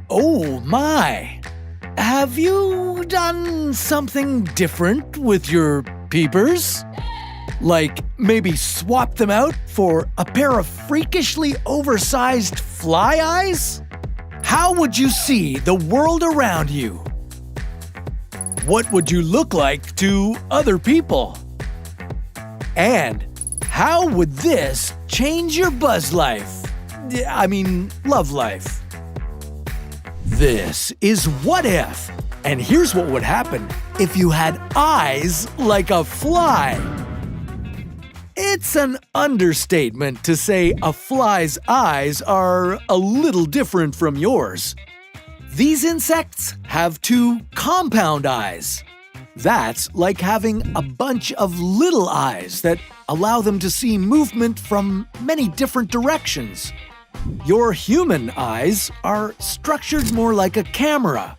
Oh my! Have you done something different with your peepers? Like maybe swap them out for a pair of freakishly oversized fly eyes? How would you see the world around you? What would you look like to other people? And how would this change your buzz life? Love life. This is What If, and here's what would happen if you had eyes like a fly. It's an understatement to say a fly's eyes are a little different from yours. These insects have two compound eyes. That's like having a bunch of little eyes that allow them to see movement from many different directions. Your human eyes are structured more like a camera.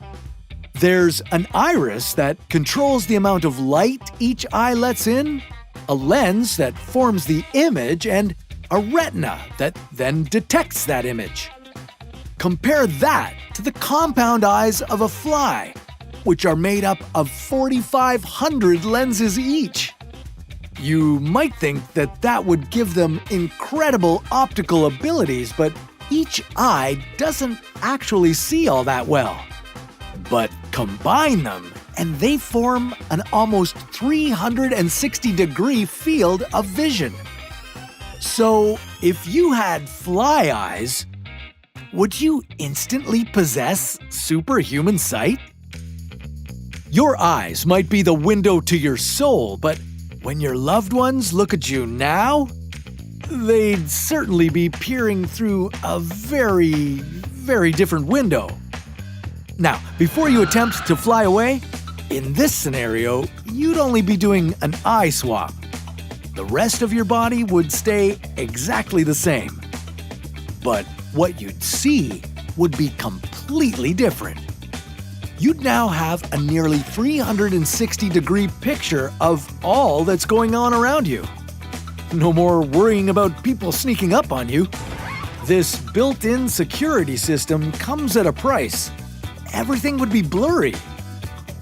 There's an iris that controls the amount of light each eye lets in, a lens that forms the image, and a retina that then detects that image. Compare that to the compound eyes of a fly, which are made up of 4,500 lenses each. You might think that would give them incredible optical abilities, but each eye doesn't actually see all that well. But combine them, and they form an almost 360-degree field of vision. So, if you had fly eyes, would you instantly possess superhuman sight? Your eyes might be the window to your soul, but when your loved ones look at you now, they'd certainly be peering through a very, very different window. Now, before you attempt to fly away, in this scenario, you'd only be doing an eye swap. The rest of your body would stay exactly the same. But what you'd see would be completely different. You'd now have a nearly 360-degree picture of all that's going on around you. No more worrying about people sneaking up on you. This built-in security system comes at a price. Everything would be blurry.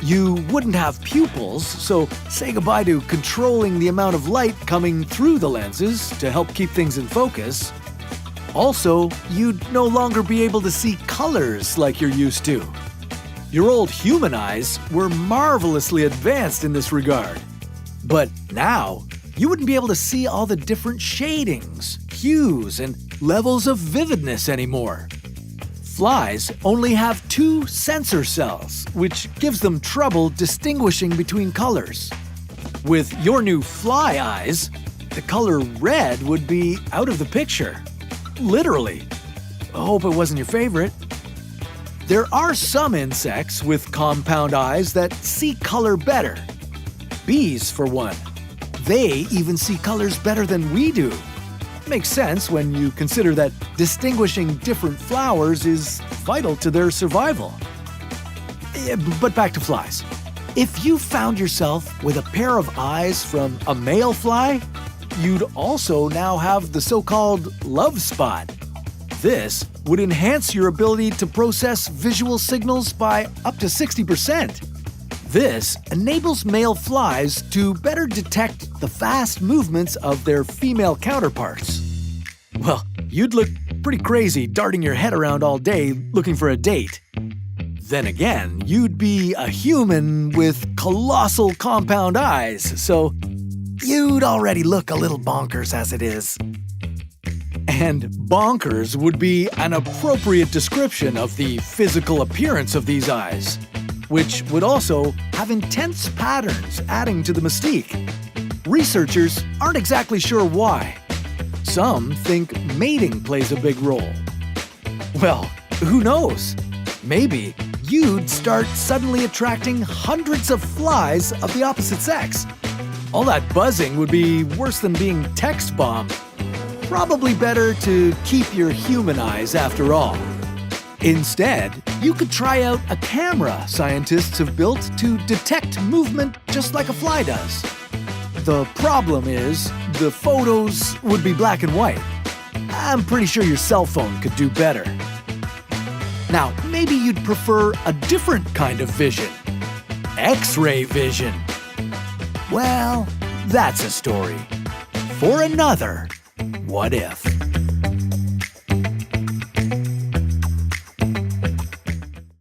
You wouldn't have pupils, so say goodbye to controlling the amount of light coming through the lenses to help keep things in focus. Also, you'd no longer be able to see colors like you're used to. Your old human eyes were marvelously advanced in this regard. But now, you wouldn't be able to see all the different shadings, hues, and levels of vividness anymore. Flies only have two sensor cells, which gives them trouble distinguishing between colors. With your new fly eyes, the color red would be out of the picture. Literally. I hope it wasn't your favorite. There are some insects with compound eyes that see color better. Bees, for one. They even see colors better than we do. Makes sense when you consider that distinguishing different flowers is vital to their survival. But back to flies. If you found yourself with a pair of eyes from a male fly, you'd also now have the so-called love spot. This would enhance your ability to process visual signals by up to 60%. This enables male flies to better detect the fast movements of their female counterparts. Well, you'd look pretty crazy darting your head around all day looking for a date. Then again, you'd be a human with colossal compound eyes, so you'd already look a little bonkers as it is. And bonkers would be an appropriate description of the physical appearance of these eyes, which would also have intense patterns adding to the mystique. Researchers aren't exactly sure why. Some think mating plays a big role. Well, who knows? Maybe you'd start suddenly attracting hundreds of flies of the opposite sex. All that buzzing would be worse than being text bombed. Probably better to keep your human eyes after all. Instead, you could try out a camera scientists have built to detect movement just like a fly does. The problem is, the photos would be black and white. I'm pretty sure your cell phone could do better. Now, maybe you'd prefer a different kind of vision. X-ray vision. Well, that's a story for another What If.